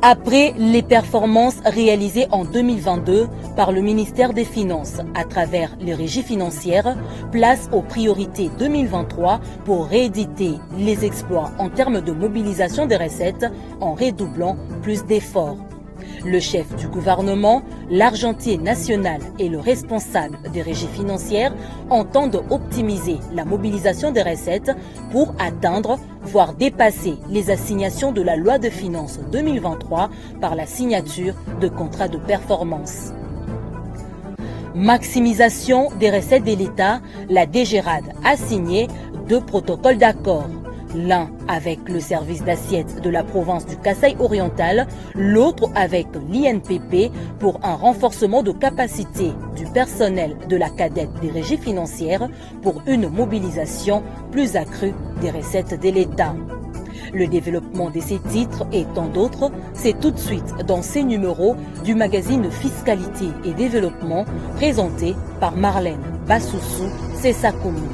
Après les performances réalisées en 2022 par le ministère des Finances à travers les régies financières, place aux priorités 2023 pour rééditer les exploits en termes de mobilisation des recettes en redoublant plus d'efforts. Le chef du gouvernement, l'argentier national et le responsable des régies financières entendent optimiser la mobilisation des recettes pour atteindre, voire dépasser les assignations de la loi de finances 2023 par la signature de contrats de performance. Maximisation des recettes de l'État, la DGRAD a signé 2 protocoles d'accord. L'un avec le service d'assiette de la province du Kasaï oriental, l'autre avec l'INPP pour un renforcement de capacité du personnel de la cadette des régies financières pour une mobilisation plus accrue des recettes de l'État. Le développement de ces titres et tant d'autres, c'est tout de suite dans ces numéros du magazine Fiscalité et Développement présenté par Marlène Bassoussou Sessakoumou.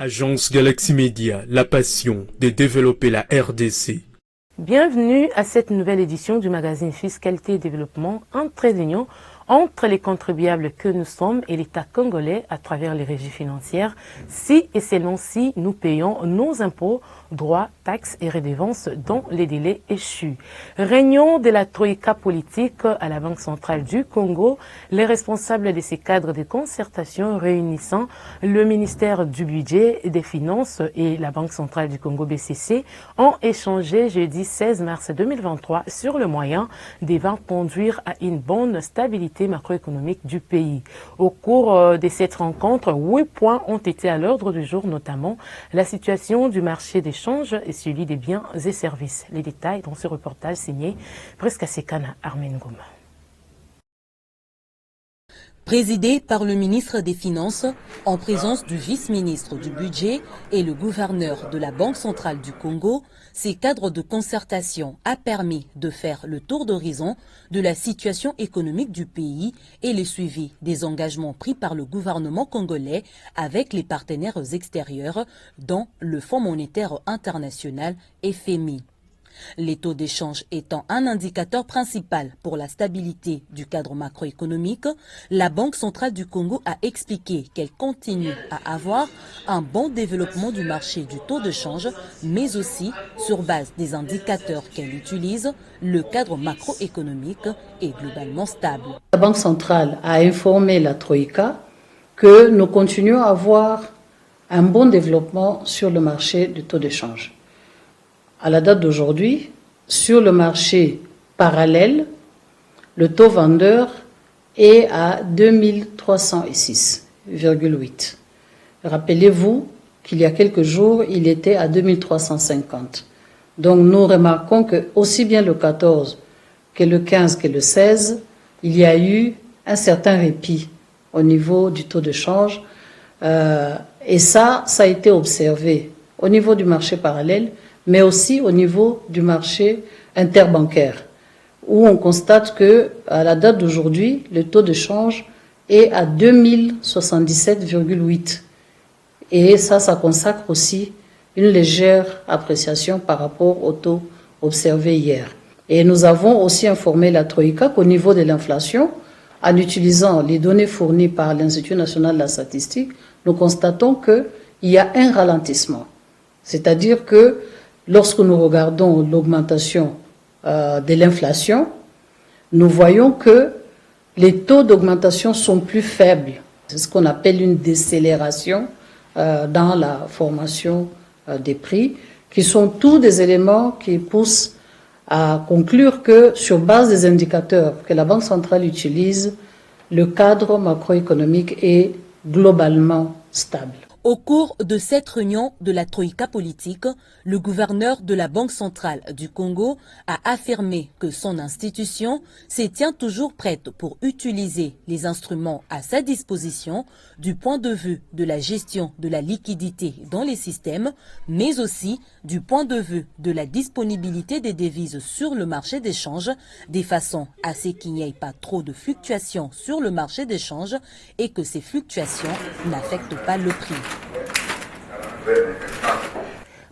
Agence Galaxy Media, la passion de développer la RDC. Bienvenue à cette nouvelle édition du magazine Fiscalité et Développement en trait d'union entre les contribuables que nous sommes et l'État congolais à travers les régies financières, si et seulement si nous payons nos impôts, droits, taxes et redevances dans les délais échus. Réunion de la troïka politique à la Banque centrale du Congo, les responsables de ces cadres de concertation réunissant le ministère du Budget et des Finances et la Banque centrale du Congo BCC ont échangé jeudi 16 mars 2023 sur le moyen devant conduire à une bonne stabilité macroéconomique du pays. Au cours de cette rencontre, 8 points ont été à l'ordre du jour, notamment la situation du marché des change et celui des biens et services. Les détails dans ce reportage signé Presque Sekana Armen Gouma. Présidé par le ministre des Finances, en présence du vice-ministre du Budget et le gouverneur de la Banque centrale du Congo, ces cadres de concertation a permis de faire le tour d'horizon de la situation économique du pays et le suivi des engagements pris par le gouvernement congolais avec les partenaires extérieurs, dont le Fonds monétaire international FMI. Les taux d'échange étant un indicateur principal pour la stabilité du cadre macroéconomique, la Banque centrale du Congo a expliqué qu'elle continue à avoir un bon développement du marché du taux de change, mais aussi, sur base des indicateurs qu'elle utilise, le cadre macroéconomique est globalement stable. La Banque centrale a informé la Troïka que nous continuons à avoir un bon développement sur le marché du taux de change. À la date d'aujourd'hui, sur le marché parallèle, le taux vendeur est à 2306,8. Rappelez-vous qu'il y a quelques jours, il était à 2350. Donc nous remarquons que aussi bien le 14 que le 15 que le 16, il y a eu un certain répit au niveau du taux de change. Et ça a été observé au niveau du marché parallèle, mais aussi au niveau du marché interbancaire, où on constate que à la date d'aujourd'hui, le taux de change est à 2077,8. Et ça consacre aussi une légère appréciation par rapport au taux observé hier. Et nous avons aussi informé la Troïka qu'au niveau de l'inflation, en utilisant les données fournies par l'Institut national de la statistique, nous constatons qu'il y a un ralentissement. C'est-à-dire que lorsque nous regardons l'augmentation de l'inflation, nous voyons que les taux d'augmentation sont plus faibles. C'est ce qu'on appelle une décélération dans la formation des prix, qui sont tous des éléments qui poussent à conclure que, sur base des indicateurs que la Banque centrale utilise, le cadre macroéconomique est globalement stable. Au cours de cette réunion de la troïka politique, le gouverneur de la Banque centrale du Congo a affirmé que son institution se tient toujours prête pour utiliser les instruments à sa disposition du point de vue de la gestion de la liquidité dans les systèmes, mais aussi du point de vue de la disponibilité des devises sur le marché des changes, de façon à ce qu'il n'y ait pas trop de fluctuations sur le marché des changes et que ces fluctuations n'affectent pas le prix.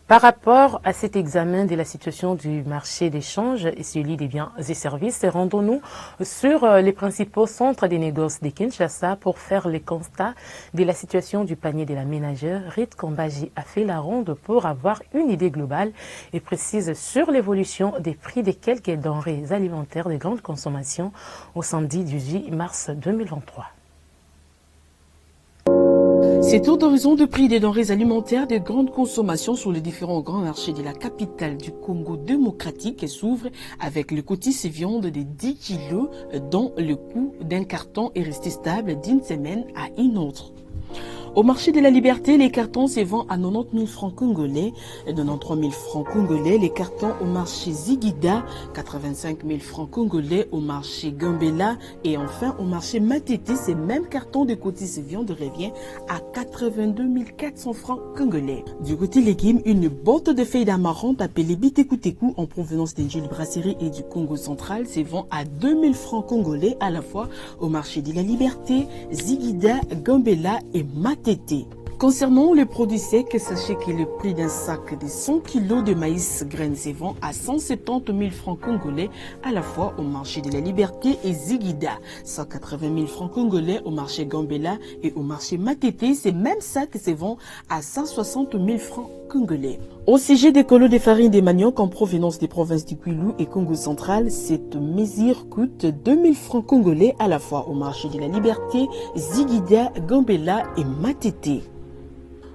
Par rapport à cet examen de la situation du marché d'échange et celui des biens et services, rendons-nous sur les principaux centres des négoces de Kinshasa pour faire le constat de la situation du panier de la ménagère. Rit Kambaji a fait la ronde pour avoir une idée globale et précise sur l'évolution des prix de quelques denrées alimentaires de grande consommation au samedi 18 mars 2023. Ces tours d'horizon de prix des denrées alimentaires de grande consommation sur les différents grands marchés de la capitale du Congo démocratique s'ouvrent avec le cotis viande de 10 kilos dont le coût d'un carton est resté stable d'une semaine à une autre. Au marché de la Liberté, les cartons se vendent à 90 000 francs congolais, 93 000 francs congolais. Les cartons au marché Zigida, 85 000 francs congolais au marché Gambela. Et enfin, au marché Matete, ces mêmes cartons de cotis viande revient à 82 400 francs congolais. Du côté légumes, une botte de feuilles d'amarante appelée Bitekuteku en provenance d'Engile Brasserie et du Congo central se vend à 2 000 francs congolais à la fois au marché de la Liberté, Zigida, Gambela et Matete. Concernant les produits secs, sachez que le prix d'un sac de 100 kg de maïs graines se vend à 170 000 francs congolais à la fois au marché de la Liberté et Zigida, 180 000 francs congolais au marché Gambela et au marché Matete. Ces mêmes sacs se vendent à 160 000 francs congolais. Au sujet des colos de farine des manioc en provenance des provinces du Kwilu et Congo central, cette mesure coûte 2 000 francs congolais à la fois au marché de la Liberté, Zigida, Gambela et Matete.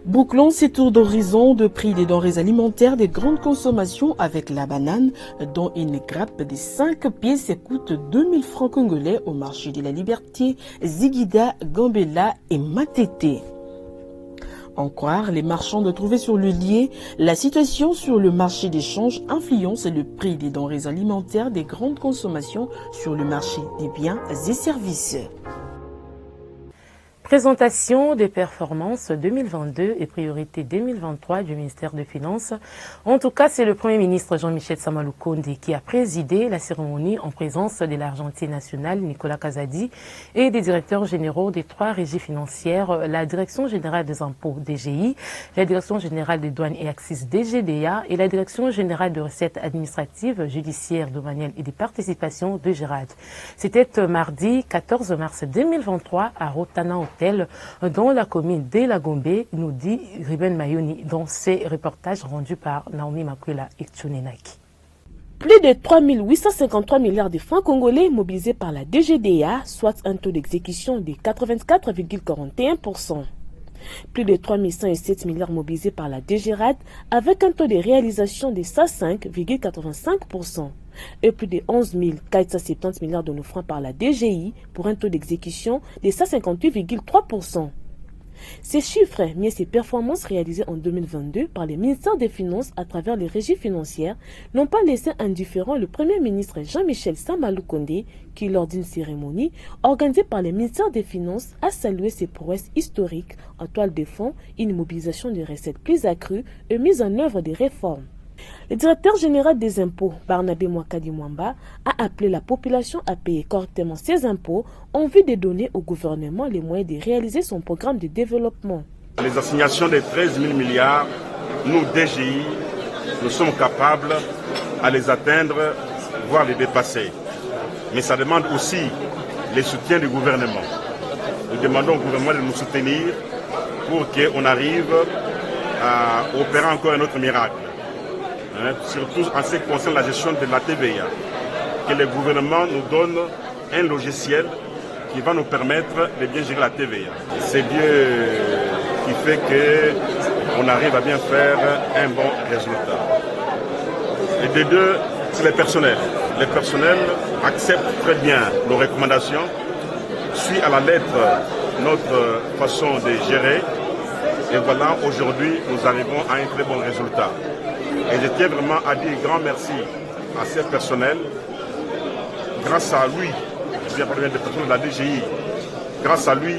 Bouclons ces tours d'horizon de prix des denrées alimentaires de grande consommation avec la banane, dont une grappe de 5 pièces coûte 2 000 francs congolais au marché de la Liberté, Zigida, Gambela et Matete. En croire les marchands de trouver sur le lieu, la situation sur le marché d'échange influence le prix des denrées alimentaires des grandes consommations sur le marché des biens et services. Présentation des performances 2022 et priorités 2023 du ministère des Finances. En tout cas, c'est le Premier ministre Jean-Michel Samalu Konde qui a présidé la cérémonie en présence de l'Argentine nationale Nicolas Kazadi et des directeurs généraux des 3 régies financières, la Direction générale des impôts DGI, la Direction générale des douanes et axes DGDA et la Direction générale de recettes administratives, judiciaires, domaniales et des participations de Gérard. C'était mardi 14 mars 2023 à Rotana dans la commune de la Gombe, nous dit Ruben Mayoni dans ses reportages rendus par Naomi Makwela et Tsunenaki. Plus de 3 853 milliards de francs congolais mobilisés par la DGDA, soit un taux d'exécution de 84,41%. Plus de 3 107 milliards mobilisés par la DGRAD avec un taux de réalisation de 105,85%. Et plus de 11 470 milliards de nos francs par la DGI pour un taux d'exécution de 158,3%. Ces chiffres, mais ces performances réalisées en 2022 par le ministère des Finances à travers les régies financières n'ont pas laissé indifférent le Premier ministre Jean-Michel Samalu Konde qui, lors d'une cérémonie organisée par le ministère des Finances, a salué ces prouesses historiques en toile de fond, une mobilisation de recettes plus accrue et mise en œuvre des réformes. Le directeur général des impôts, Barnabé Mwakadi Mwamba, a appelé la population à payer correctement ses impôts en vue de donner au gouvernement les moyens de réaliser son programme de développement. Les assignations de 13 000 milliards, nous, DGI, nous sommes capables à les atteindre, voire les dépasser. Mais ça demande aussi le soutien du gouvernement. Nous demandons au gouvernement de nous soutenir pour qu'on arrive à opérer encore un autre miracle. Surtout en ce qui concerne la gestion de la TVA, que le gouvernement nous donne un logiciel qui va nous permettre de bien gérer la TVA. C'est Dieu qui fait qu'on arrive à bien faire un bon résultat. Et de deux, c'est les personnels. Les personnels acceptent très bien nos recommandations, suivent à la lettre notre façon de gérer. Et voilà, aujourd'hui, nous arrivons à un très bon résultat. Et je tiens vraiment à dire grand merci à ces personnels. Grâce à lui, je viens parler des personnels de la DGI, grâce à lui,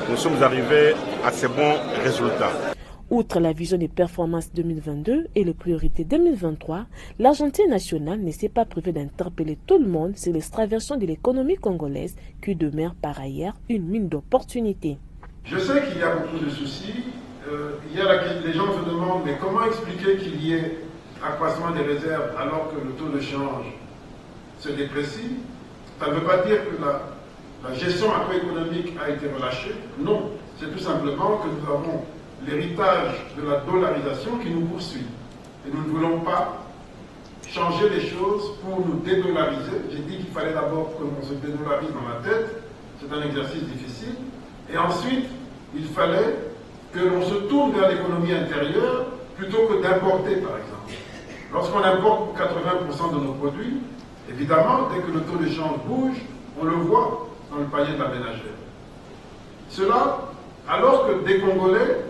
nous sommes arrivés à ces bons résultats. Outre la vision des performances 2022 et les priorités 2023, l'Argentine nationale ne s'est pas privée d'interpeller tout le monde sur l'extraversion de l'économie congolaise qui demeure par ailleurs une mine d'opportunités. Je sais qu'il y a beaucoup de soucis les gens se demandent, mais comment expliquer qu'il y ait accroissement des réserves alors que le taux de change se déprécie? Ça ne veut pas dire que la gestion macroéconomique a été relâchée. Non, c'est tout simplement que nous avons l'héritage de la dollarisation qui nous poursuit. Et nous ne voulons pas changer les choses pour nous dédollariser. J'ai dit qu'il fallait d'abord que l'on se dédollarise dans la tête. C'est un exercice difficile. Et ensuite, il fallait que l'on se tourne vers l'économie intérieure plutôt que d'importer, par exemple. Lorsqu'on importe 80% de nos produits, évidemment, dès que le taux de change bouge, on le voit dans le panier de la ménagère. Cela, alors que des Congolais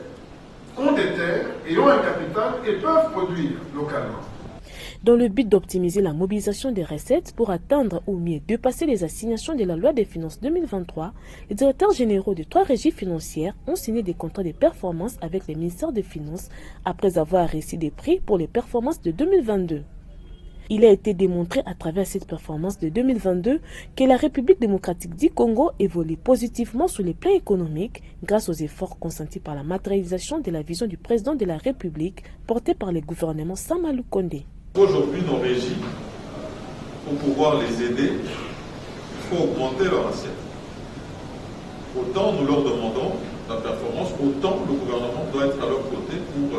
ont des terres et ont un capital et peuvent produire localement. Dans le but d'optimiser la mobilisation des recettes pour atteindre ou mieux dépasser les assignations de la loi des finances 2023, les directeurs généraux de 3 régies financières ont signé des contrats de performance avec les ministères des Finances après avoir reçu des prix pour les performances de 2022. Il a été démontré à travers cette performance de 2022 que la République démocratique du Congo évolue positivement sur les plans économiques grâce aux efforts consentis par la matérialisation de la vision du président de la République portée par le gouvernement Samalou Kondé. Aujourd'hui, nos régies, pour pouvoir les aider, il faut augmenter leur assiette. Autant nous leur demandons la performance, autant le gouvernement doit être à leur côté pour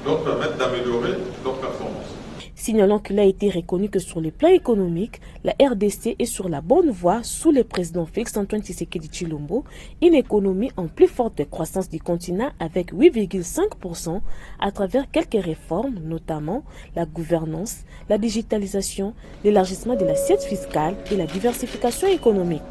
leur permettre d'améliorer leur performance. Signalant qu'il a été reconnu que sur le plan économique, la RDC est sur la bonne voie sous le président Félix-Antoine Tshisekedi Tshilombo, une économie en plus forte croissance du continent avec 8,5% à travers quelques réformes, notamment la gouvernance, la digitalisation, l'élargissement de l'assiette fiscale et la diversification économique.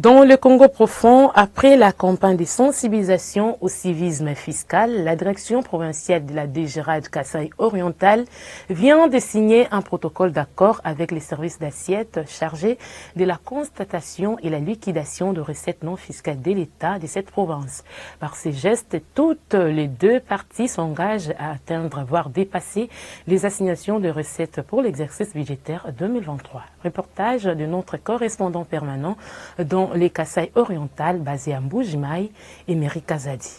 Dans le Congo profond, après la campagne de sensibilisation au civisme fiscal, la direction provinciale de la DGRAD Kasaï oriental vient de signer un protocole d'accord avec les services d'assiette chargés de la constatation et la liquidation de recettes non fiscales de l'État de cette province. Par ces gestes, toutes les deux parties s'engagent à atteindre, voire dépasser les assignations de recettes pour l'exercice budgétaire 2023. Reportage de notre correspondant permanent dans les Kasaï oriental basé à Mbujimaï et Meri Kazadi.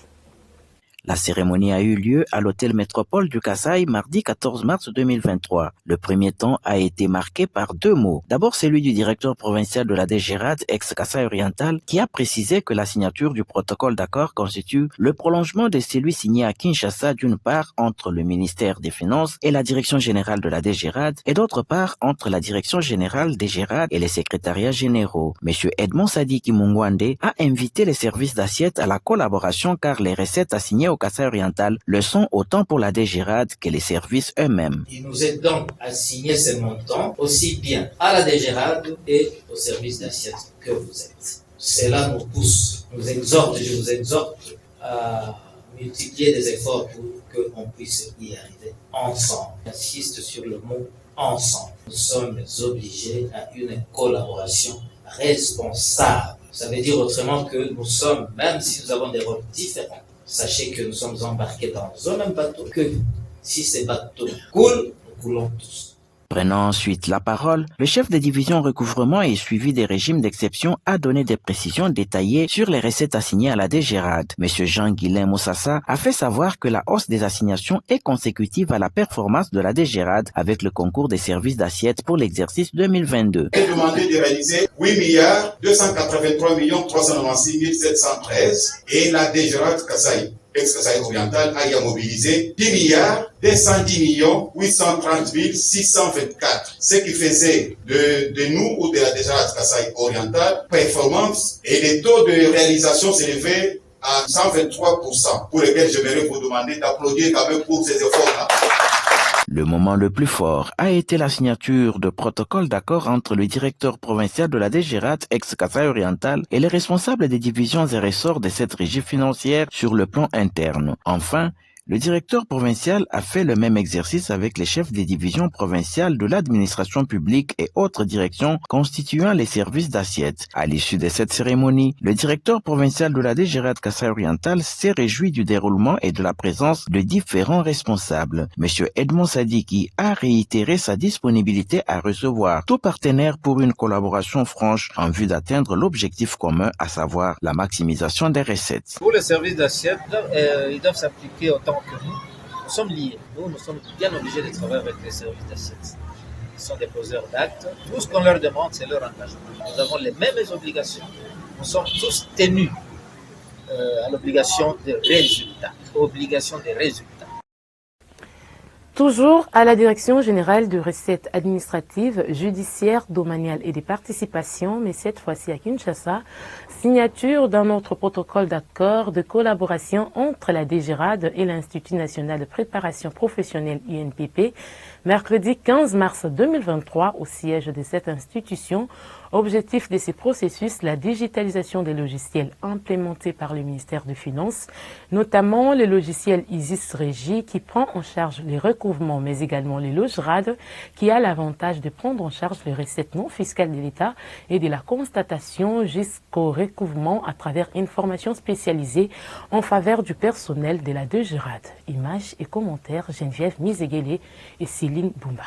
La cérémonie a eu lieu à l'hôtel Métropole du Kasaï mardi 14 mars 2023. Le premier temps a été marqué par 2 mots. D'abord celui du directeur provincial de la DGRAD, ex-Kasaï oriental, qui a précisé que la signature du protocole d'accord constitue le prolongement de celui signé à Kinshasa d'une part entre le ministère des Finances et la direction générale de la DGRAD et d'autre part entre la direction générale DGRAD et les secrétariats généraux. Monsieur Edmond Sadiki Mungwande a invité les services d'assiette à la collaboration car les recettes assignées au Kasaï oriental le sont autant pour la DGRAD que les services eux-mêmes. Il nous aide donc à signer ces montants aussi bien à la DGRAD et au service d'assiette que vous êtes. Cela nous pousse, nous exhorte, je vous exhorte à multiplier des efforts pour qu'on puisse y arriver ensemble. J'insiste sur le mot ensemble. Nous sommes obligés à une collaboration responsable. Ça veut dire autrement que nous sommes, même si nous avons des rôles différents, sachez que nous sommes embarqués dans un même bateau, que si ces bateaux coulent, nous coulons tous. Prenant ensuite la parole, le chef de division recouvrement et suivi des régimes d'exception a donné des précisions détaillées sur les recettes assignées à la DGRAD. Monsieur Jean-Guilain Moussassa a fait savoir que la hausse des assignations est consécutive à la performance de la DGRAD avec le concours des services d'assiette pour l'exercice 2022. Il est demandé de réaliser 8,283,396,713 et la DGRAD Kasaï, ex-Kasaï oriental, a mobilisé 10,230,624, ce qui faisait de nous ou de la DGRAD Kasaï oriental performance et les taux de réalisation s'élevaient à 123%, pour lesquels j'aimerais vous demander d'applaudir quand même pour ces efforts-là. Le moment le plus fort a été la signature de protocole d'accord entre le directeur provincial de la DGRAD, ex-Kasaï oriental, et les responsables des divisions et ressorts de cette régie financière sur le plan interne. Enfin, Le directeur provincial a fait le même exercice avec les chefs des divisions provinciales de l'administration publique et autres directions constituant les services d'assiette. À l'issue de cette cérémonie, le directeur provincial de la DGRAD Kasaï-Oriental s'est réjoui du déroulement et de la présence de différents responsables. Monsieur Edmond Sadiki a réitéré sa disponibilité à recevoir tout partenaire pour une collaboration franche en vue d'atteindre l'objectif commun, à savoir la maximisation des recettes. Pour les services d'assiette, ils doivent s'appliquer autant que nous. Nous sommes liés. Nous sommes bien obligés de travailler avec les services d'assiette. Ils sont des poseurs d'actes. Tout ce qu'on leur demande, c'est leur engagement. Nous avons les mêmes obligations. Nous sommes tous tenus à l'obligation de résultats. Toujours à la Direction générale de recettes administratives, judiciaires, domaniales et des participations, mais cette fois-ci à Kinshasa, signature d'un autre protocole d'accord de collaboration entre la DGRAD et l'Institut national de préparation professionnelle INPP, mercredi 15 mars 2023 au siège de cette institution. Objectif de ces processus, la digitalisation des logiciels implémentés par le ministère des Finances, notamment le logiciel Isis Régie qui prend en charge les recouvrements, mais également les LOGRAD qui a l'avantage de prendre en charge les recettes non fiscales de l'État et de la constatation jusqu'au recouvrement à travers une formation spécialisée en faveur du personnel de la DGRAD. Images et commentaires, Geneviève Mizeguele et Céline Boumba.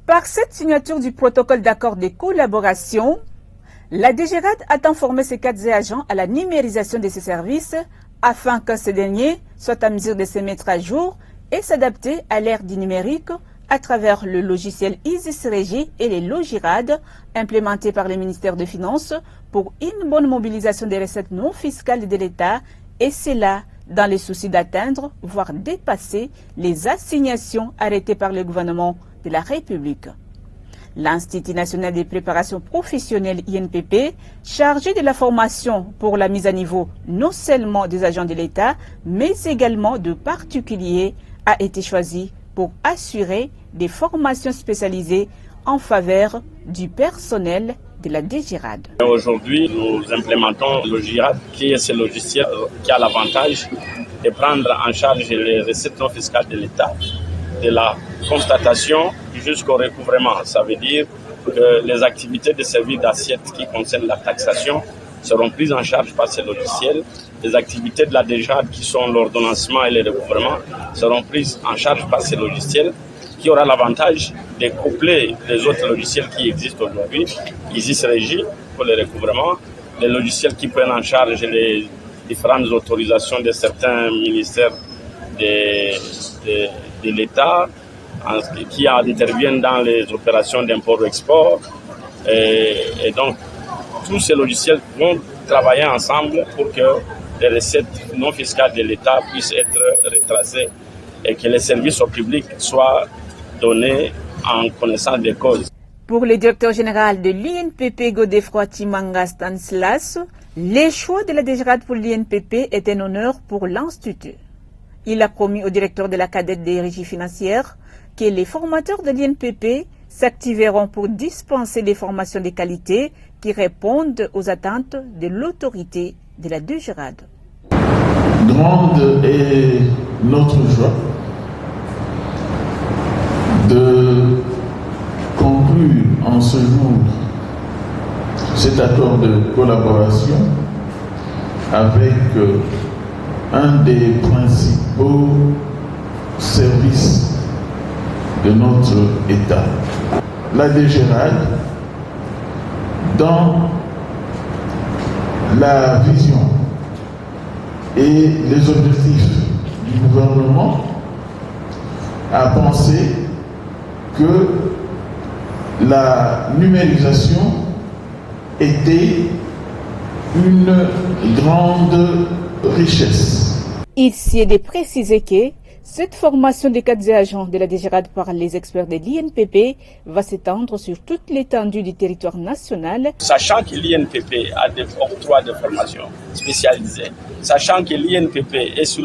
Par cette signature du protocole d'accord de collaboration, la DGRAD a informé ses 4 agents à la numérisation de ses services afin que ces derniers soient à mesure de se mettre à jour et s'adapter à l'ère du numérique à travers le logiciel Isis Régie et les LOGIRAD implémentés par le ministère des Finances pour une bonne mobilisation des recettes non fiscales de l'État, et cela dans le souci d'atteindre, voire dépasser les assignations arrêtées par le gouvernement de la République. L'Institut national de préparation professionnelle INPP, chargé de la formation pour la mise à niveau non seulement des agents de l'État, mais également de particuliers, a été choisi pour assurer des formations spécialisées en faveur du personnel de la DGRAD. Aujourd'hui, nous implémentons le LOGIRAD, qui est ce logiciel qui a l'avantage de prendre en charge les recettes non fiscales de l'État, de la constatation jusqu'au recouvrement. Ça veut dire que les activités de service d'assiette qui concernent la taxation seront prises en charge par ce logiciel. Les activités de la DGRAD qui sont l'ordonnancement et le recouvrement seront prises en charge par ce logiciel qui aura l'avantage de coupler les autres logiciels qui existent aujourd'hui, Isis Régie pour le recouvrement, les logiciels qui prennent en charge les différentes autorisations de certains ministères de l'État, qui interviennent dans les opérations d'import-export. Et donc, tous ces logiciels vont travailler ensemble pour que les recettes non fiscales de l'État puissent être retracées et que les services au public soient donnés en connaissance des causes. Pour le directeur général de l'INPP, Godefroy Timanga Stanislas, le choix de la DGRAD pour l'INPP est un honneur pour l'Institut. Il a promis au directeur de la cadette des régies financières que les formateurs de l'INPP s'activeront pour dispenser des formations de qualité qui répondent aux attentes de l'autorité de la DGRAD. Grande est notre joie de conclure en ce jour cet accord de collaboration avec un des principaux services de notre État, la DGRAD, dans la vision et les objectifs du gouvernement, a pensé que la numérisation était une grande richesse. Ici est de préciser que cette formation des 4 agents de la DGRAD par les experts de l'INPP va s'étendre sur toute l'étendue du territoire national. Sachant que l'INPP a des octrois de formation spécialisés, sachant que l'INPP est sur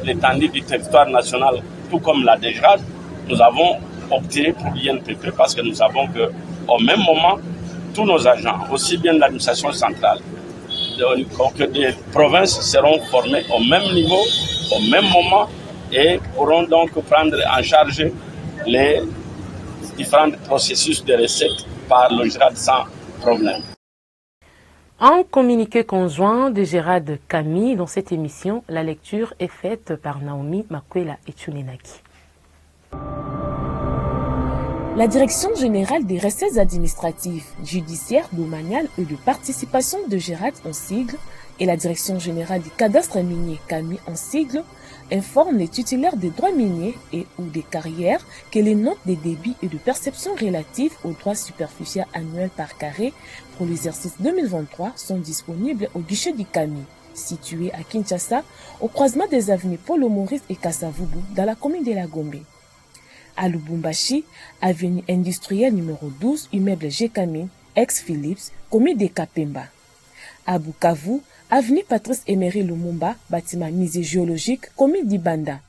l'étendue du territoire national, tout comme la DGRAD, nous avons opté pour l'INPP parce que nous savons qu'au même moment, tous nos agents, aussi bien de l'administration centrale, que des provinces seront formées au même niveau, au même moment et pourront donc prendre en charge les différents processus de recettes par le GIRAD sans problème. En communiqué conjoint de Gérard Camille, dans cette émission, la lecture est faite par Naomi Makwela et Tchunenaki. La Direction générale des recettes administratives, judiciaires, domaniales et de participation de Gérard en sigle et la Direction générale du cadastre minier Camille en sigle informent les titulaires des droits miniers et ou des carrières que les notes des débits et de perception relatives aux droits superficiels annuels par carré pour l'exercice 2023 sont disponibles au guichet du Camille, situé à Kinshasa, au croisement des avenues Polo Maurice et Kasavubu, dans la commune de la Gombe. À Lubumbashi, avenue industrielle numéro 12, immeuble G-Camille, ex-Philips, commune de Kapemba. À Bukavu, avenue Patrice Emery Lumumba, bâtiment musée géologique, commune d'Ibanda.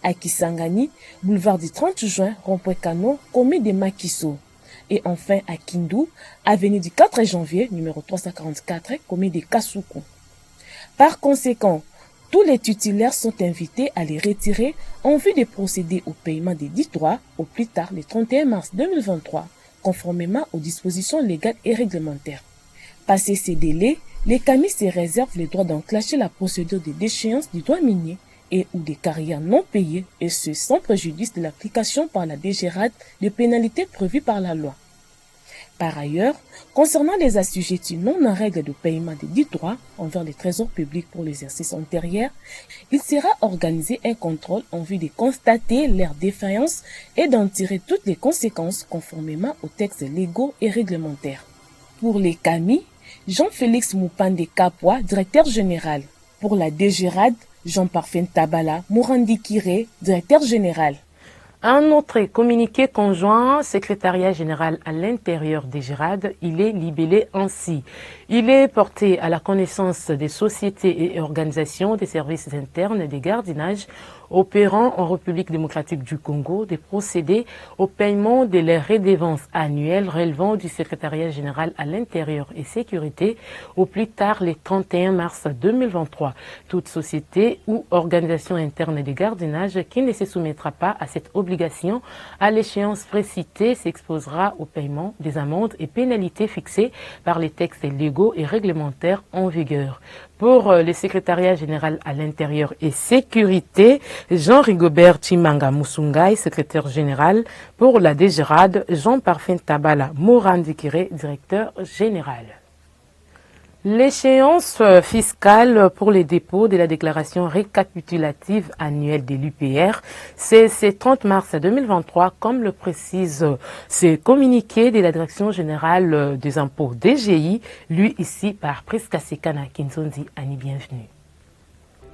À Kisangani, boulevard du 30 juin, rond-point Canon, commune de Makiso. Et enfin à Kindu, avenue du 4 janvier, numéro 344, commune de Kasuku. Par conséquent, tous les titulaires sont invités à les retirer en vue de procéder au paiement des dits droits au plus tard le 31 mars 2023, conformément aux dispositions légales et réglementaires. Passé ces délais, les CAMI se réservent le droit d'enclencher la procédure de déchéance du droit minier et ou des carrières non payées, et ce sans préjudice de l'application par la DGRAD des pénalités prévues par la loi. Par ailleurs, concernant les assujettis non en règle de paiement des dits droits envers les trésors publics pour l'exercice antérieur, il sera organisé un contrôle en vue de constater leur défaillance et d'en tirer toutes les conséquences conformément aux textes légaux et réglementaires. Pour les CAMI, Jean-Félix Moupande Kapwa, directeur général. Pour la DGRAD, Jean-Parfait Tabala Mourandi Kiré, directeur général. Un autre communiqué conjoint, secrétariat général à l'intérieur des GIRAD, il est libellé ainsi. Il est porté à la connaissance des sociétés et organisations des services internes des gardiennages opérant en République démocratique du Congo de procéder au paiement de leurs redevances annuelles relevant du secrétariat général à l'intérieur et sécurité au plus tard le 31 mars 2023. Toute société ou organisation interne de gardiennage qui ne se soumettra pas à cette obligation à l'échéance précitée s'exposera au paiement des amendes et pénalités fixées par les textes légaux et réglementaires en vigueur. Pour le secrétariat général à l'intérieur et sécurité, Jean-Rigobert Chimanga Moussoungaï, secrétaire général. Pour la DGRAD, Jean-Parfait Tabala Morandikiré, directeur général. L'échéance fiscale pour les dépôts de la déclaration récapitulative annuelle de l'UPR, c'est ce 30 mars 2023, comme le précise ce communiqué de la Direction générale des impôts DGI, lu ici par Priska Sekana Kinzonzi. Annie, bienvenue.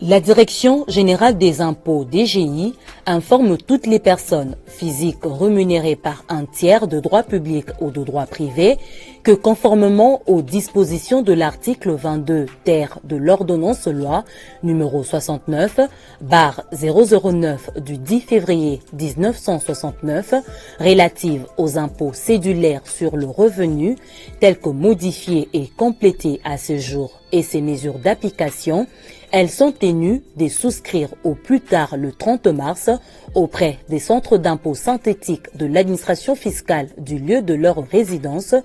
La Direction générale des impôts DGI informe toutes les personnes physiques rémunérées par un tiers de droit public ou de droit privé que conformément aux dispositions de l'article 22 ter de l'ordonnance loi numéro 69/009 du 10 février 1969 relative aux impôts cédulaires sur le revenu tels que modifiés et complétés à ce jour et ses mesures d'application, elles sont tenues de souscrire au plus tard le 30 mars auprès des centres d'impôts synthétiques de l'administration fiscale du lieu de leur résidence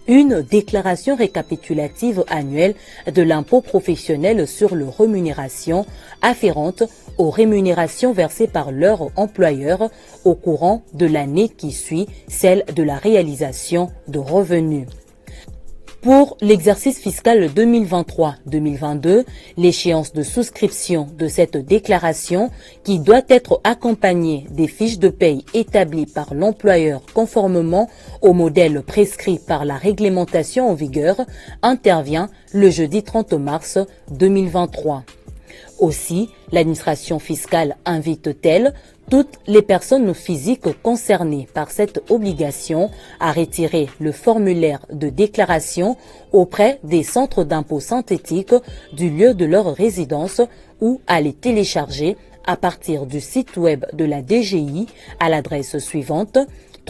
une déclaration récapitulative annuelle de l'impôt professionnel sur les rémunérations afférentes aux rémunérations versées par leur employeur au courant de l'année qui suit celle de la réalisation de revenus. Pour l'exercice fiscal 2023-2022, l'échéance de souscription de cette déclaration, qui doit être accompagnée des fiches de paye établies par l'employeur conformément au modèle prescrit par la réglementation en vigueur, intervient le jeudi 30 mars 2023. Aussi, l'administration fiscale invite-t-elle toutes les personnes physiques concernées par cette obligation à retirer le formulaire de déclaration auprès des centres d'impôts synthétiques du lieu de leur résidence ou à les télécharger à partir du site web de la DGI à l'adresse suivante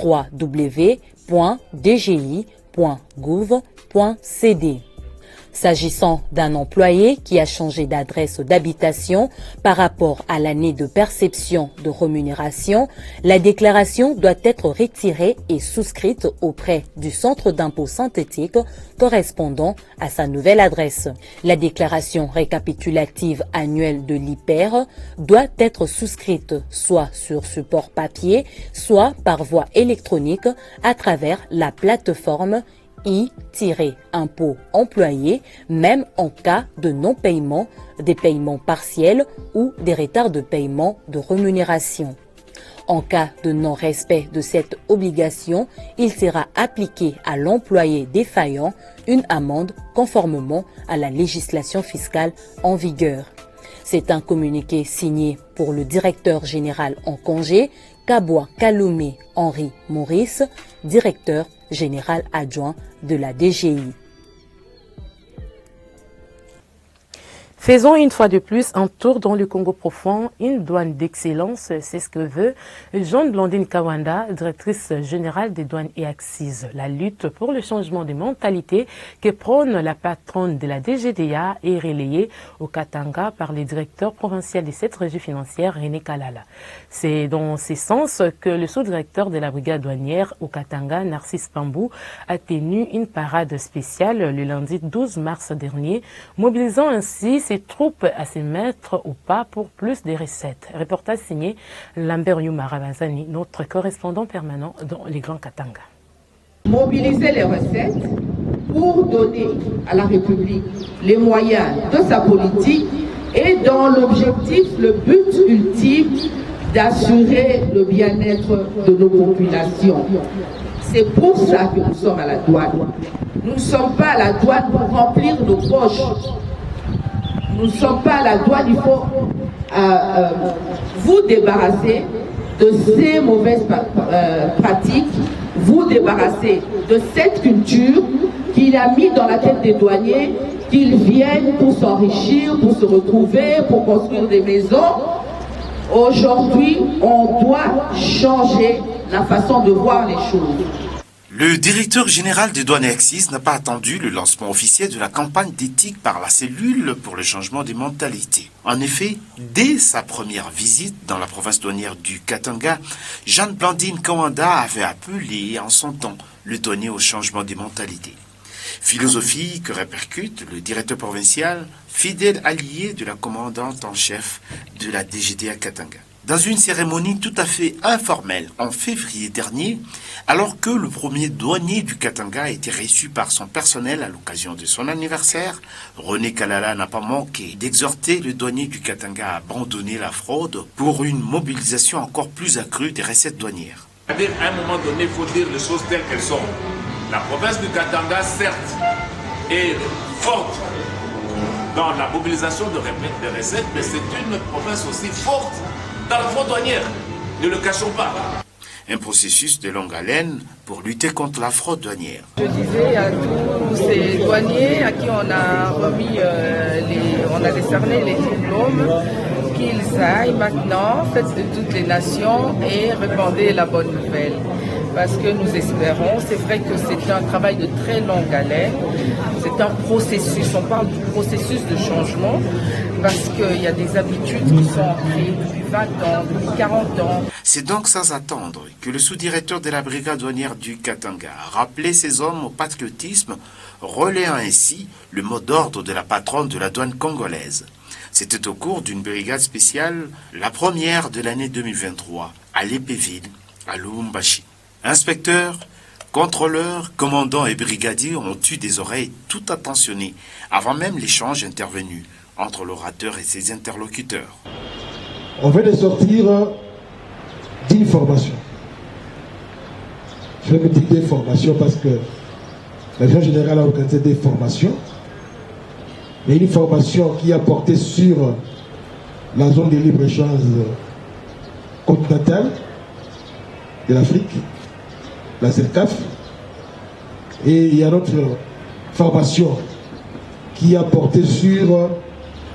www.dgi.gouv.cd. S'agissant d'un employé qui a changé d'adresse d'habitation par rapport à l'année de perception de rémunération, la déclaration doit être retirée et souscrite auprès du centre d'impôt synthétique correspondant à sa nouvelle adresse. La déclaration récapitulative annuelle de l'IPER doit être souscrite soit sur support papier, soit par voie électronique à travers la plateforme i-impôt employé, même en cas de non-paiement, des paiements partiels ou des retards de paiement de rémunération. En cas de non-respect de cette obligation, il sera appliqué à l'employé défaillant une amende conformément à la législation fiscale en vigueur. C'est un communiqué signé pour le directeur général en congé, Kabwa Kaloumé Henri Maurice, directeur général adjoint de la DGI. Faisons une fois de plus un tour dans le Congo profond, une douane d'excellence, c'est ce que veut Jeanne-Blandine Kawanda, directrice générale des douanes et accises. La lutte pour le changement de mentalité que prône la patronne de la DGDA est relayée au Katanga par le directeur provincial de cette régie financière, René Kalala. C'est dans ce sens que le sous-directeur de la brigade douanière au Katanga, Narcisse Pambou, a tenu une parade spéciale le lundi 12 mars dernier, mobilisant ainsi ses troupes à se mettre au pas pour plus de recettes. Reportage signé Lambert Yumarabazani, notre correspondant permanent dans les Grands Katanga. Mobiliser les recettes pour donner à la République les moyens de sa politique et dans l'objectif, le but ultime d'assurer le bien-être de nos populations. C'est pour ça que nous sommes à la douane. Nous ne sommes pas à la douane pour remplir nos poches. Nous ne sommes pas à la douane, il faut vous débarrasser de ces mauvaises pratiques, vous débarrasser de cette culture qu'il a mis dans la tête des douaniers, qu'ils viennent pour s'enrichir, pour se retrouver, pour construire des maisons. Aujourd'hui, on doit changer la façon de voir les choses. Le directeur général des douanes et accises n'a pas attendu le lancement officiel de la campagne d'éthique par la cellule pour le changement des mentalités. En effet, dès sa première visite dans la province douanière du Katanga, Jeanne-Blandine Kawanda avait appelé en son temps le douanier au changement des mentalités. Philosophie que répercute le directeur provincial, fidèle allié de la commandante en chef de la DGDA Katanga. Dans une cérémonie tout à fait informelle en février dernier, alors que le premier douanier du Katanga a été reçu par son personnel à l'occasion de son anniversaire, René Kalala n'a pas manqué d'exhorter le douanier du Katanga à abandonner la fraude pour une mobilisation encore plus accrue des recettes douanières. À un moment donné, il faut dire les choses telles qu'elles sont. La province du Katanga, certes, est forte dans la mobilisation de recettes, mais c'est une province aussi forte dans la fraude douanière. Ne le cachons pas. Un processus de longue haleine pour lutter contre la fraude douanière. Je disais à tous ces douaniers à qui on a remis, on a décerné les diplômes, qu'ils aillent maintenant, faites de toutes les nations et répandez la bonne nouvelle. Parce que nous espérons, c'est vrai que c'est un travail de très longue haleine, c'est un processus, on parle du processus de changement, parce qu'il y a des habitudes qui sont ancrées depuis 20 ans, depuis 40 ans. C'est donc sans attendre que le sous-directeur de la brigade douanière du Katanga a rappelé ses hommes au patriotisme, relayant ainsi le mot d'ordre de la patronne de la douane congolaise. C'était au cours d'une brigade spéciale, la première de l'année 2023, à l'Épéville, à Lubumbashi. Inspecteurs, contrôleurs, commandants et brigadiers ont eu des oreilles tout attentionnées avant même l'échange intervenu entre l'orateur et ses interlocuteurs. On vient de sortir d'une formation. Je vais me dire des formations parce que la direction générale a organisé des formations, mais une formation qui a porté sur la zone de libre-échange continentale de l'Afrique, la CELCAF, et il y a notre formation qui a porté sur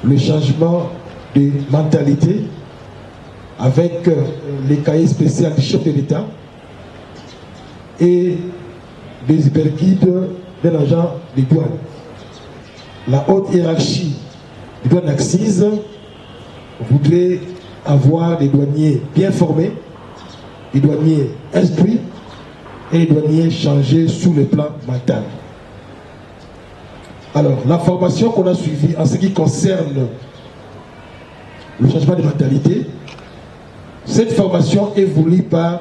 le changement de mentalité avec les cahiers spéciaux du chef de l'État et des hyperguides d'un agent de douane. la haute hiérarchie des douanes accises voudrait avoir des douaniers bien formés, des douaniers instruits et des douaniers changés sous le plan mental. Alors, la formation qu'on a suivie en ce qui concerne le changement de mentalité, cette formation est voulue par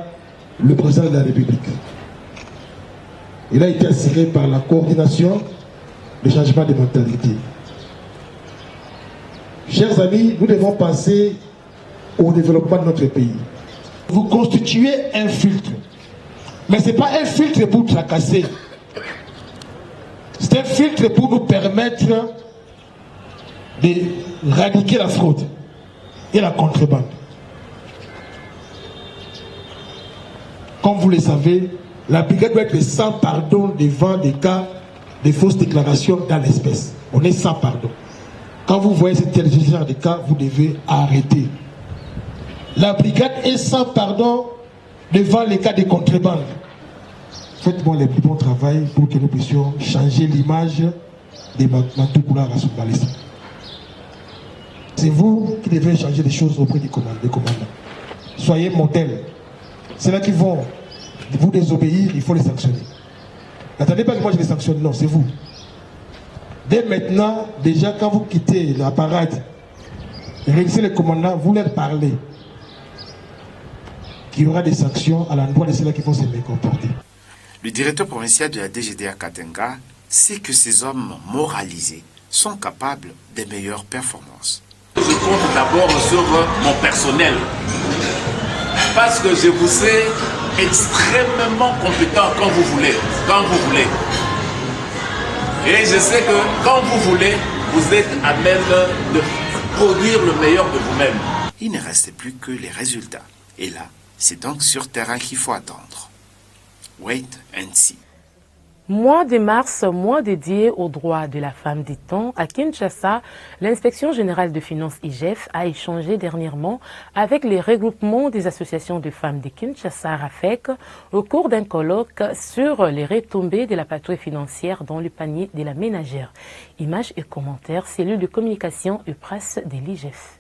le président de la République. Il a été assuré par la coordination du changement de mentalité. Chers amis, nous devons passer au développement de notre pays. Vous constituez un filtre, mais ce n'est pas un filtre pour tracasser. C'est un filtre pour nous permettre d'éradiquer la fraude et la contrebande. Comme vous le savez, la brigade doit être sans pardon devant des cas de fausses déclarations dans l'espèce. On est sans pardon. Quand vous voyez ce genre de cas, vous devez arrêter. La brigade est sans pardon devant les cas de contrebande. Faites-moi le plus bon travail pour que nous puissions changer l'image des Mantoukoula Rassoubalès. C'est vous qui devez changer les choses auprès des commandants. Soyez modèle. C'est là qu'ils vont vous désobéir, il faut les sanctionner. N'attendez pas que moi je les sanctionne, non, c'est vous. Dès maintenant, déjà quand vous quittez la parade, réunissez les commandants, vous leur parlez qu'il y aura des sanctions à l'endroit de ceux-là qui vont se mécomporter. Le directeur provincial de la DGDA Katanga sait que ces hommes moralisés sont capables des meilleures performances. Je compte d'abord sur mon personnel, parce que je vous sais extrêmement compétent quand vous voulez. Et je sais que quand vous voulez, vous êtes à même de produire le meilleur de vous-même. Il ne restait plus que les résultats. Et là, c'est donc sur terrain qu'il faut attendre. Wait and see. Mois de mars, mois dédié aux droits de la femme, dit-on. À Kinshasa, l'inspection générale de finances IGF a échangé dernièrement avec les regroupements des associations de femmes de Kinshasa, RAFEC, au cours d'un colloque sur les retombées de la patrouille financière dans le panier de la ménagère. Images et commentaires, cellule de communication et presse de l'IGF.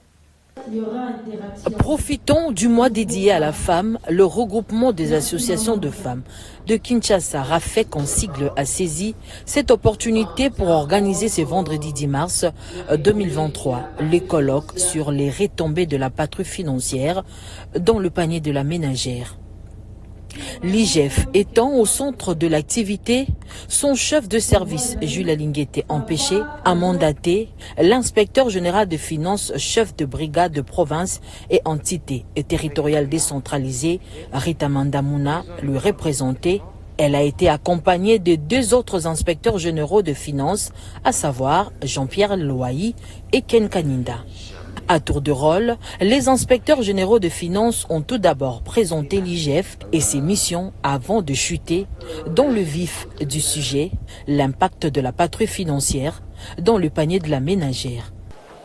Profitons du mois dédié à la femme. Le regroupement des associations de femmes de Kinshasa, RAFEC en sigle, a saisi cette opportunité pour organiser ce vendredi 10 mars 2023 les colloques sur les retombées de la patrouille financière dans le panier de la ménagère. L'IGF étant au centre de l'activité, son chef de service, Jules Alinguete empêché, a mandaté l'inspecteur général de finances, chef de brigade de province et entité territoriale décentralisée, Rita Mandamouna, lui représenter. Elle a été accompagnée de deux autres inspecteurs généraux de finances, à savoir Jean-Pierre Loaï et Ken Kaninda. À tour de rôle, les inspecteurs généraux de finances ont tout d'abord présenté l'IGF et ses missions avant de chuter dans le vif du sujet, l'impact de la patrouille financière dans le panier de la ménagère.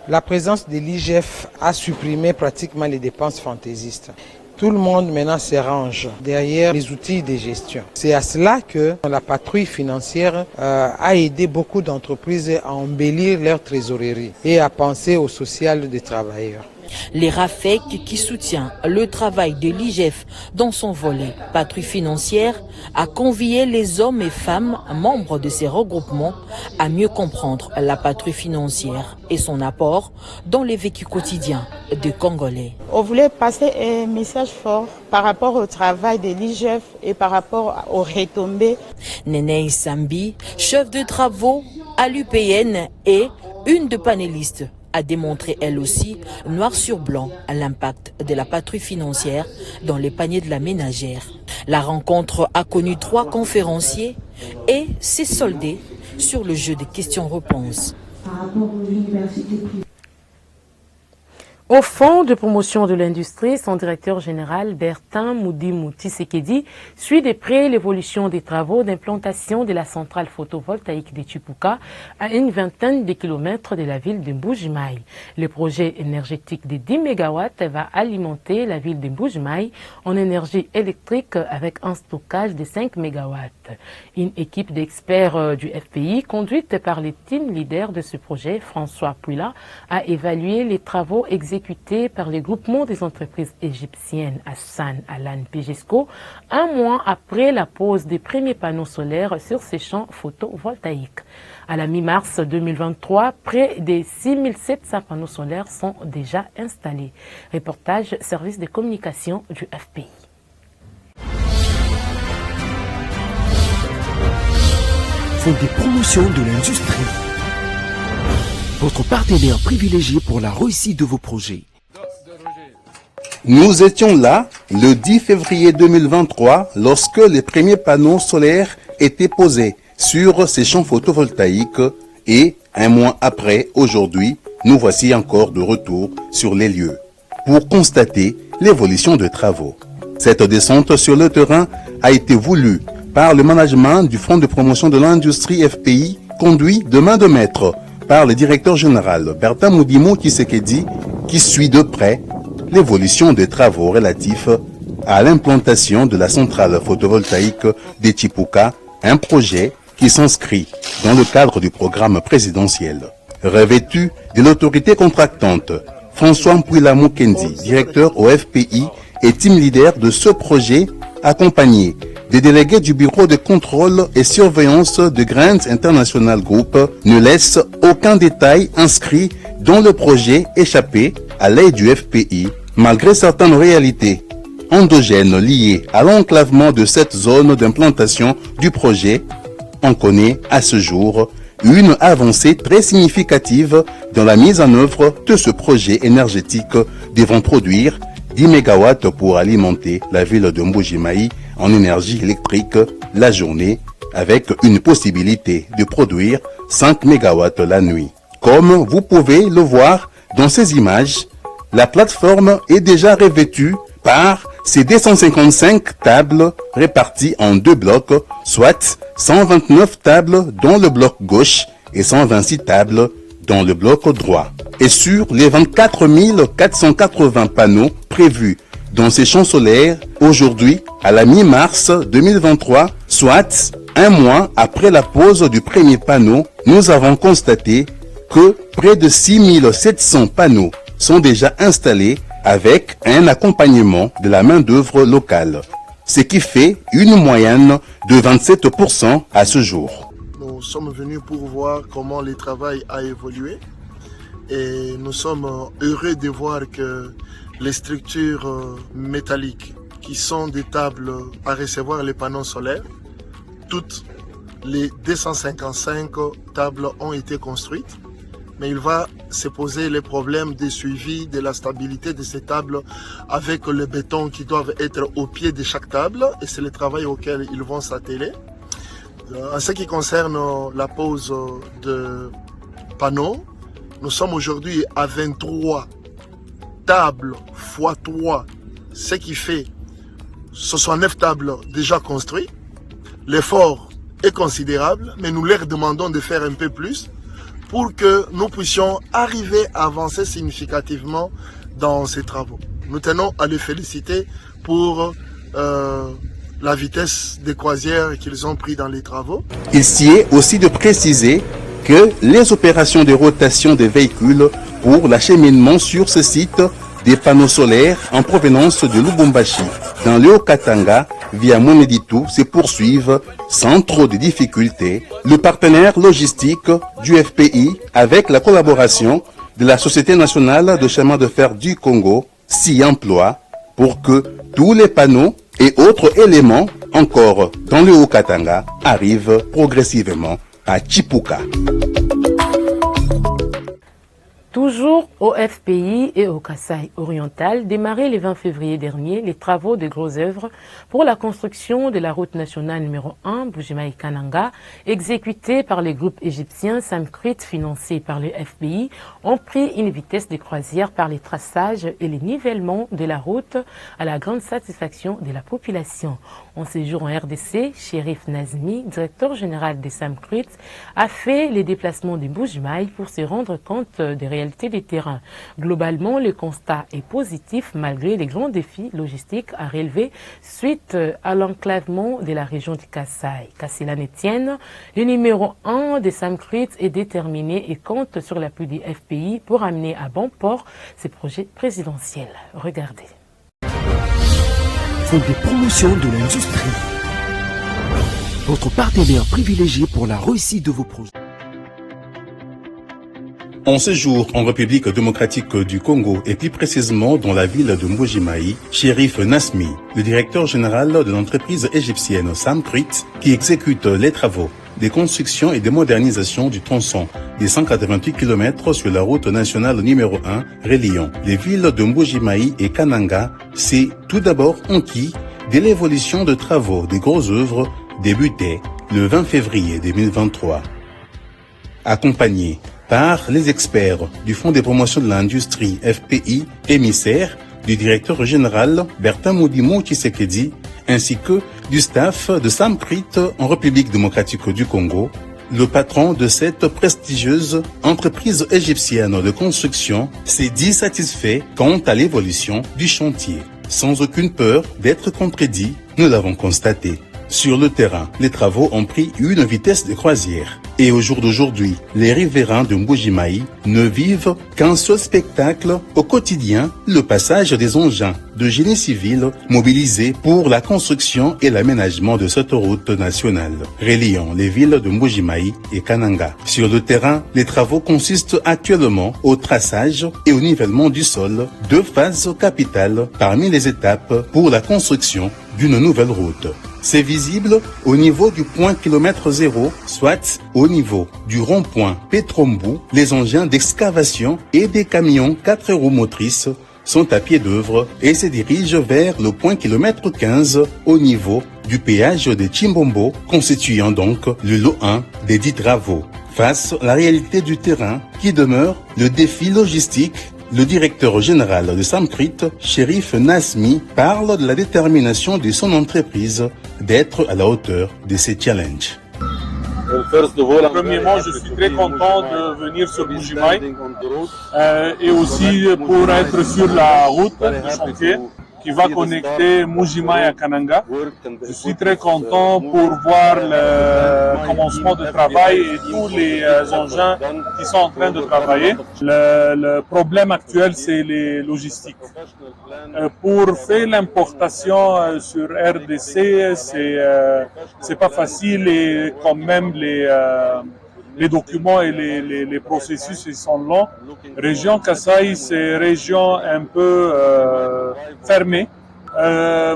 La présence de l'IGF a supprimé pratiquement les dépenses fantaisistes. Tout le monde maintenant se range derrière les outils de gestion. C'est à cela que la patrouille financière a aidé beaucoup d'entreprises à embellir leur trésorerie et à penser au social des travailleurs. Les RAFEC, qui soutient le travail de l'IGF dans son volet patrouille financière, a convié les hommes et femmes membres de ces regroupements à mieux comprendre la patrouille financière et son apport dans les vécus quotidiens des Congolais. On voulait passer un message fort par rapport au travail de l'IGF et par rapport aux retombées. Néné Sambi, chef de travaux à l'UPN et une de panélistes, a démontré elle aussi, noir sur blanc, l'impact de la patrouille financière dans les paniers de la ménagère. La rencontre a connu 3 conférenciers et s'est soldée sur le jeu des questions-réponses. Au Fonds de promotion de l'industrie, son directeur général, Bertin Moudimou Tshisekedi, suit de près l'évolution des travaux d'implantation de la centrale photovoltaïque de Chipuka à une vingtaine de kilomètres de la ville de Mbuji-Mayi. Le projet énergétique de 10 MW va alimenter la ville de Mbuji-Mayi en énergie électrique avec un stockage de 5 MW. Une équipe d'experts du FPI, conduite par le team leader de ce projet, François Puila, a évalué les travaux exécutés par le groupement des entreprises égyptiennes Hassan Alan Pejesco, un mois après la pose des premiers panneaux solaires sur ces champs photovoltaïques. À la mi-mars 2023, près de 6700 panneaux solaires sont déjà installés. Reportage service de communication du FPI. Fonds de promotion de l'industrie. Votre partenaire privilégié pour la réussite de vos projets. Nous étions là le 10 février 2023 lorsque les premiers panneaux solaires étaient posés sur ces champs photovoltaïques et un mois après, aujourd'hui, nous voici encore de retour sur les lieux pour constater l'évolution des travaux. Cette descente sur le terrain a été voulue par le management du Fonds de promotion de l'industrie FPI, conduit de main de maître par le directeur général Bertin Moudimou Tshisekedi, qui suit de près l'évolution des travaux relatifs à l'implantation de la centrale photovoltaïque de Chipuka, un projet qui s'inscrit dans le cadre du programme présidentiel. Revêtu de l'autorité contractante, François Mpouila Mukendi, directeur au FPI et team leader de ce projet, accompagné des délégués du bureau de contrôle et surveillance de Grants International Group, ne laisse aucun détail inscrit dans le projet échappé à l'œil du FPI, malgré certaines réalités endogènes liées à l'enclavement de cette zone d'implantation du projet. On connaît à ce jour une avancée très significative dans la mise en œuvre de ce projet énergétique devant produire 10 MW pour alimenter la ville de Mbuji-Mayi en énergie électrique la journée, avec une possibilité de produire 5 MW la nuit. Comme vous pouvez le voir dans ces images, la plateforme est déjà revêtue par ces 255 tables réparties en deux blocs, soit 129 tables dans le bloc gauche et 126 tables dans le bloc droit. Et sur les 24 480 panneaux prévus dans ces champs solaires, aujourd'hui, à la mi-mars 2023, soit un mois après la pose du premier panneau, nous avons constaté que près de 6700 panneaux sont déjà installés avec un accompagnement de la main-d'œuvre locale, ce qui fait une moyenne de 27% à ce jour. Nous sommes venus pour voir comment le travail a évolué et nous sommes heureux de voir que les structures métalliques qui sont des tables à recevoir les panneaux solaires, toutes les 255 tables ont été construites, mais il va se poser les problèmes de suivi de la stabilité de ces tables avec le béton qui doivent être au pied de chaque table, et c'est le travail auquel ils vont s'atteler. En ce qui concerne la pose de panneaux, nous sommes aujourd'hui à 23 tables x 3, ce qui fait 69 tables déjà construites. L'effort est considérable, mais nous leur demandons de faire un peu plus pour que nous puissions arriver à avancer significativement dans ces travaux. Nous tenons à les féliciter pour la vitesse des croisières qu'ils ont pris dans les travaux. Il s'y est aussi de préciser que les opérations de rotation des véhicules pour l'acheminement sur ce site des panneaux solaires en provenance de Lubumbashi dans le Haut-Katanga via Moneditu se poursuivent sans trop de difficultés. Le partenaire logistique du FPI, avec la collaboration de la Société nationale de chemin de fer du Congo, s'y emploie pour que tous les panneaux et autres éléments encore dans le Haut-Katanga arrivent progressivement à Chipuka. Toujours au FPI et au Kasaï oriental, démarré le 20 février dernier les travaux de grosses œuvres pour la construction de la route nationale numéro 1 Mbuji-Mayi-Kananga, exécutée par le groupe égyptien Samcrit, financé par le FPI, ont pris une vitesse de croisière par les traçages et les nivellements de la route à la grande satisfaction de la population. En séjour en RDC, Chérif Nazmi, directeur général des Samcrit, a fait les déplacements de Mbuji-Mayi pour se rendre compte des réalités des terrains. Globalement, le constat est positif malgré les grands défis logistiques à relever suite à l'enclavement de la région du Kasaï. Qu'à cela ne tienne, le numéro 1 des Samcrit est déterminé et compte sur l'appui du FPI pour amener à bon port ses projets présidentiels. Regardez. Font des promotions de l'industrie. Votre partenaire privilégié pour la réussite de vos projets. En séjour en République démocratique du Congo et plus précisément dans la ville de Mbuji-Mayi, Chérif Nazmi, le directeur général de l'entreprise égyptienne Samcrit, qui exécute les travaux des constructions et des modernisations du tronçon des 188 km sur la route nationale numéro 1 reliant les villes de Mbuji-Mayi et Kananga, s'est tout d'abord enquis de l'évolution de travaux des grosses œuvres débutées le 20 février 2023. Accompagné par les experts du Fonds des promotions de l'industrie FPI, émissaire du directeur général Bertin Moudimo Tshisekedi, ainsi que du staff de Samcrit en République démocratique du Congo, le patron de cette prestigieuse entreprise égyptienne de construction s'est dit satisfait quant à l'évolution du chantier. Sans aucune peur d'être contredit, nous l'avons constaté. Sur le terrain, les travaux ont pris une vitesse de croisière. Et au jour d'aujourd'hui, les riverains de Mbuji-Mayi ne vivent qu'un seul spectacle au quotidien, le passage des engins de génie civil mobilisés pour la construction et l'aménagement de cette route nationale, reliant les villes de Mbuji-Mayi et Kananga. Sur le terrain, les travaux consistent actuellement au traçage et au nivellement du sol, deux phases capitales parmi les étapes pour la construction d'une nouvelle route. C'est visible au niveau du point kilomètre zéro, soit au niveau du rond-point Petrombu. Les engins d'excavation et des camions 4 roues motrices sont à pied d'œuvre et se dirigent vers le point kilomètre 15 au niveau du péage de Chimbombo, constituant donc le lot 1 des dits travaux. Face à la réalité du terrain qui demeure le défi logistique, le directeur général de Samcrit, Chérif Nazmi, parle de la détermination de son entreprise d'être à la hauteur de ces challenges. Premièrement, je suis très content de venir sur Mbuji-Mayi et aussi pour être sur la route de chantier qui va connecter Mbuji-Mayi à Kananga. Je suis très content pour voir le commencement de travail et tous les engins qui sont en train de travailler. Le problème actuel, c'est les logistiques. Pour faire l'importation sur RDC, c'est pas facile et quand même les documents et les processus ils sont longs. Région Kasaï, c'est région un peu fermée.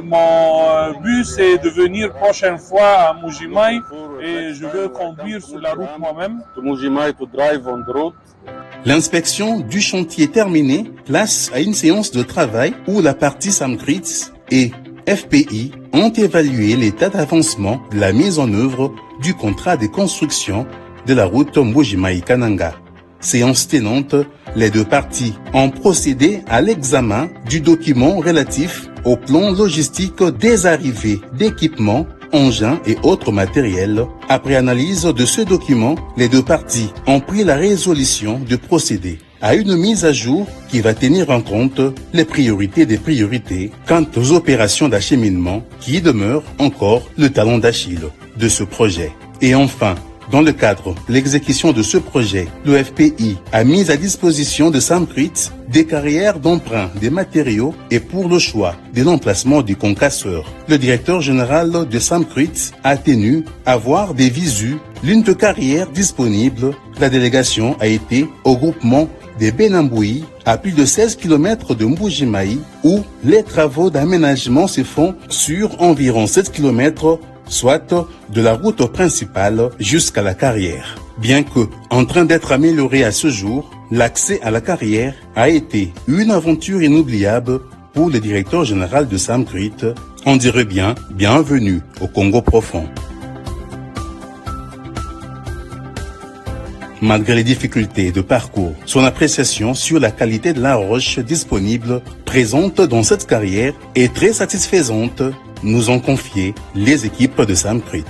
Mon but, c'est de venir prochaine fois à Mbuji-Mayi et je veux conduire sur la route moi-même. L'inspection du chantier terminée, place à une séance de travail où la partie Samcrit et FPI ont évalué l'état d'avancement de la mise en œuvre du contrat de construction de la route Mbuji-Mayi-Kananga. Séance tenante, les deux parties ont procédé à l'examen du document relatif au plan logistique des arrivées d'équipements, engins et autres matériels. Après analyse de ce document, les deux parties ont pris la résolution de procéder à une mise à jour qui va tenir en compte les priorités des priorités quant aux opérations d'acheminement qui demeurent encore le talon d'Achille de ce projet. Et enfin, dans le cadre de l'exécution de ce projet, le FPI a mis à disposition de Samcrit des carrières d'emprunt des matériaux et pour le choix de l'emplacement du concasseur. Le directeur général de Samcrit a tenu à voir des visus l'une de carrières disponibles. La délégation a été au groupement des Benamboui, à plus de 16 km de Mbuji-Mayi, où les travaux d'aménagement se font sur environ 7 km, soit de la route principale jusqu'à la carrière. Bien que en train d'être amélioré à ce jour, L'accès à la carrière a été une aventure inoubliable pour le directeur général de Samcrit. On dirait bien bienvenue au Congo profond. Malgré les difficultés de parcours, son appréciation sur la qualité de la roche disponible présente dans cette carrière est très satisfaisante, nous ont confié les équipes de Samcrit.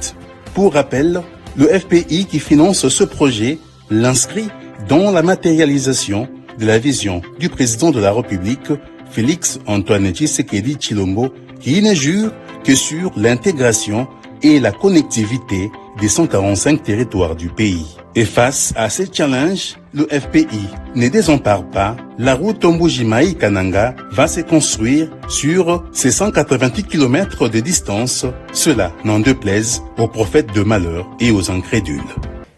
Pour rappel, le FPI qui finance ce projet l'inscrit dans la matérialisation de la vision du président de la République, Félix Antoine Tshisekedi Tshilombo, qui ne jure que sur l'intégration et la connectivité des 145 territoires du pays. Et face à ces challenges, le FPI ne désempare pas. La route Mbujimai-Kananga va se construire sur ses 188 km de distance. Cela n'en déplaise aux prophètes de malheur et aux incrédules.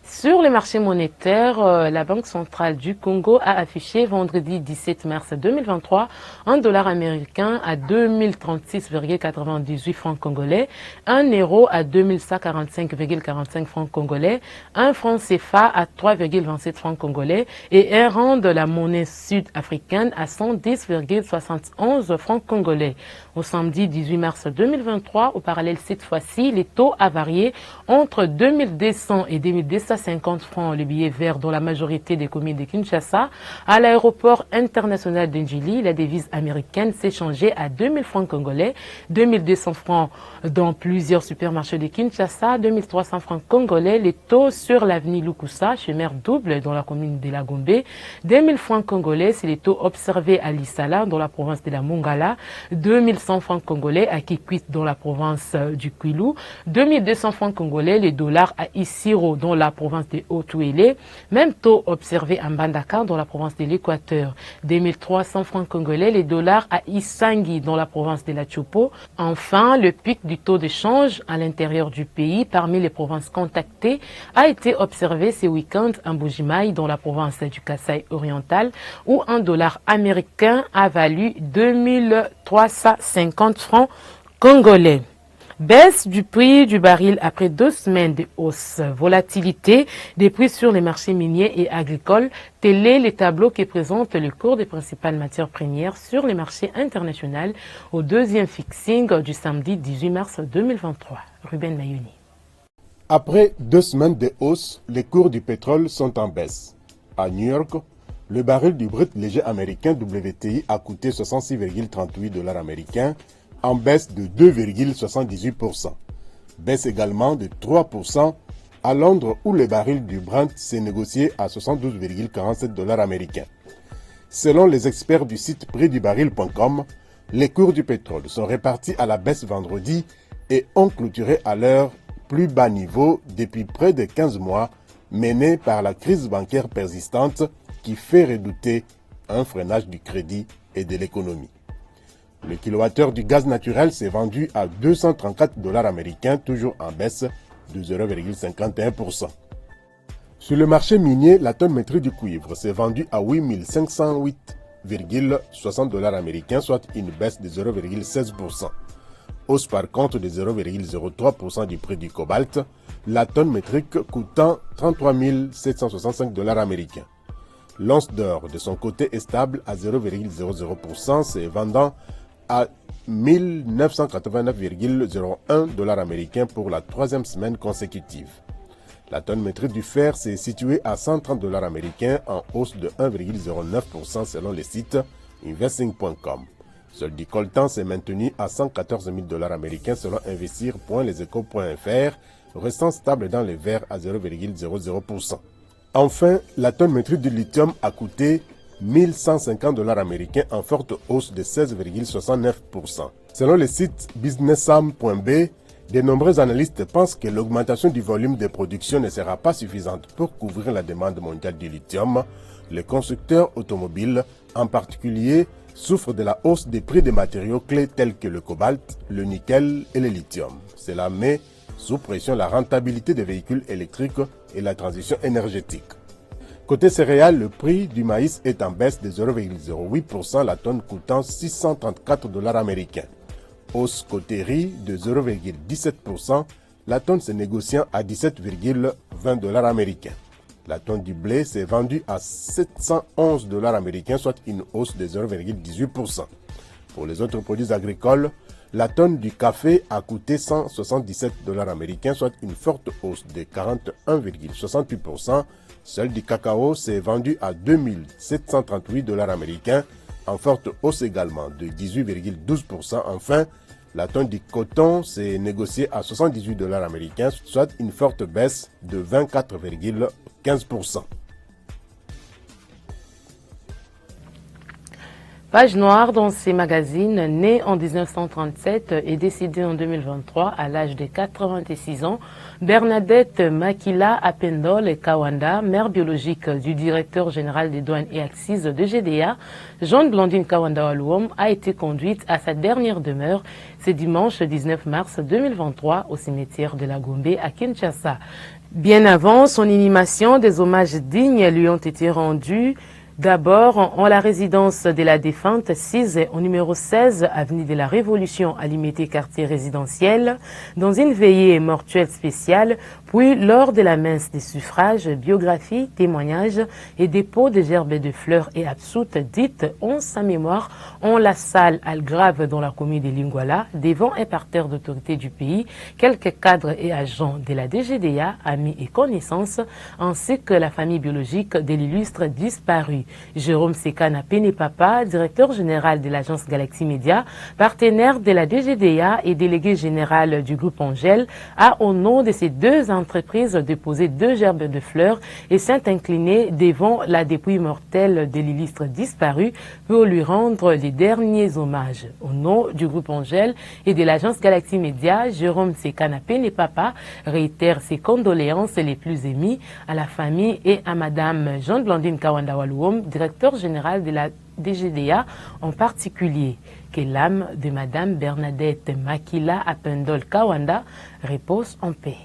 Sur les marchés monétaires, la Banque centrale du Congo a affiché vendredi 17 mars 2023 un dollar américain à 2036,98 francs congolais, un euro à 2145,45 francs congolais, un franc CFA à 3,27 francs congolais et un rand de la monnaie sud-africaine à 110,71 francs congolais. Au samedi 18 mars 2023, au parallèle cette fois-ci, les taux a varié entre 2200 et 2250 francs le billet vert dans la majorité des communes de Kinshasa. À l'aéroport international d'Ndjili, la devise américaine s'échangeait à 2000 francs congolais, 2200 francs dans plusieurs supermarchés de Kinshasa, 2300 francs congolais. Les taux sur l'avenue Lukusa, chez Mère Double, dans la commune de la Gombe, 2000 francs congolais, c'est les taux observés à Lissala, dans la province de la Mongala, 2100 francs congolais à Kikwit, dans la province du Kwilu, 2200 francs congolais, les dollars à Isiro, dans la province de Haut-Touélé, même taux observé à Mbandaka, dans la province de l'Équateur, 2300 francs congolais, les dollars à Isangi, dans la province de la Tchopo. Enfin, le pic du taux de change à l'intérieur du pays, parmi les provinces contactées, a été observé ce week-end à Mbujimai, dans la province du Kasaï oriental, où un dollar américain a valu 2350 francs congolais. Baisse du prix du baril après 2 semaines de hausse. Volatilité des prix sur les marchés miniers et agricoles. Tel est le tableau qui présente le cours des principales matières premières sur les marchés internationaux au deuxième fixing du samedi 18 mars 2023. Ruben Mayuni. Après 2 semaines de hausse, les cours du pétrole sont en baisse. À New York, le baril du brut léger américain WTI a coûté 66,38 $ américains, en baisse de 2,78%. Baisse également de 3% à Londres où le baril du Brent s'est négocié à 72,47 $ américains. Selon les experts du site prixdubaril.com, les cours du pétrole sont répartis à la baisse vendredi et ont clôturé à leur plus bas niveau depuis près de 15 mois, mené par la crise bancaire persistante qui fait redouter un freinage du crédit et de l'économie. Le kilowattheure du gaz naturel s'est vendu à 234 $ américains, toujours en baisse de 0,51%. Sur le marché minier, la tonne métrique du cuivre s'est vendue à 8508,60 $ américains, soit une baisse de 0,16%. Hausse par contre de 0,03% du prix du cobalt, la tonne métrique coûtant 33 765 $ américains. L'once d'or, de son côté, est stable à 0,00%, se vendant à 1989,01 $ américains pour la 3e semaine consécutive. La tonne métrique du fer s'est située à 130 $ américains, en hausse de 1,09% selon le site investing.com. Celui du coltan s'est maintenu à 114 000 $ américains selon investir.leseco.fr, restant stable dans le vert à 0,00%. Enfin, la tonne métrique du lithium a coûté 1150 $ américains, en forte hausse de 16,69%. Selon le site businessam.b, de nombreux analystes pensent que l'augmentation du volume de production ne sera pas suffisante pour couvrir la demande mondiale du lithium. Les constructeurs automobiles, en particulier, souffrent de la hausse des prix des matériaux clés tels que le cobalt, le nickel et le lithium. Cela met sous pression la rentabilité des véhicules électriques et la transition énergétique. Côté céréales, le prix du maïs est en baisse de 0,08%, la tonne coûtant 634 $ américains. Hausse côté riz de 0,17%, la tonne se négociant à 17,20 $ américains. La tonne du blé s'est vendue à 711 $ américains, soit une hausse de 0,18%. Pour les autres produits agricoles, la tonne du café a coûté 177 $ américains, soit une forte hausse de 41,68%. Celle du cacao s'est vendue à 2738 $ américains, en forte hausse également de 18,12%. Enfin, la tonne du coton s'est négociée à 78 $ américains, soit une forte baisse de 24,15%. Page noire dans ces magazines, né en 1937 et décédée en 2023 à l'âge de 86 ans, Bernadette Makila Apendol Kawanda, mère biologique du directeur général des douanes et accises de GDA, Jeanne Blandine Kawanda Waluom, a été conduite à sa dernière demeure ce dimanche 19 mars 2023 au cimetière de la Gombe à Kinshasa. Bien avant son inhumation, des hommages dignes lui ont été rendus. D'abord, en la résidence de la défunte, assise au numéro 16, avenue de la Révolution, à Limité, quartier résidentiel, dans une veillée mortuelle spéciale, puis lors de la messe des suffrages, biographies, témoignages et dépôt de gerbes de fleurs et absoutes dites en sa mémoire, en la salle Algrave dans la commune de Lingwala, devant un parterre d'autorités du pays, quelques cadres et agents de la DGDA, amis et connaissances, ainsi que la famille biologique de l'illustre disparu. Jérôme Sekana Penepapa, directeur général de l'agence Galaxy Media, partenaire de la DGDA et délégué général du groupe Angèle, a au nom de ces deux entreprises déposé 2 gerbes de fleurs et s'est incliné devant la dépouille mortelle de l'illustre disparu pour lui rendre les derniers hommages. Au nom du groupe Angèle et de l'agence Galaxy Media, Jérôme Sekana Penepapa réitère ses condoléances les plus émues à la famille et à Madame Jeanne Blandine Kawanda Waluom, directeur général de la DGDA en particulier. Que l'âme de Madame Bernadette Makila Apendol Kawanda repose en paix.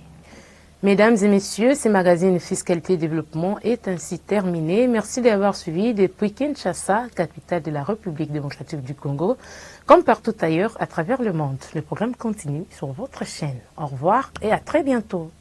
Mesdames et messieurs, ce magazine Fiscalité et Développement est ainsi terminé. Merci d'avoir suivi depuis Kinshasa, capitale de la République démocratique du Congo, comme partout ailleurs à travers le monde. Le programme continue sur votre chaîne. Au revoir et à très bientôt.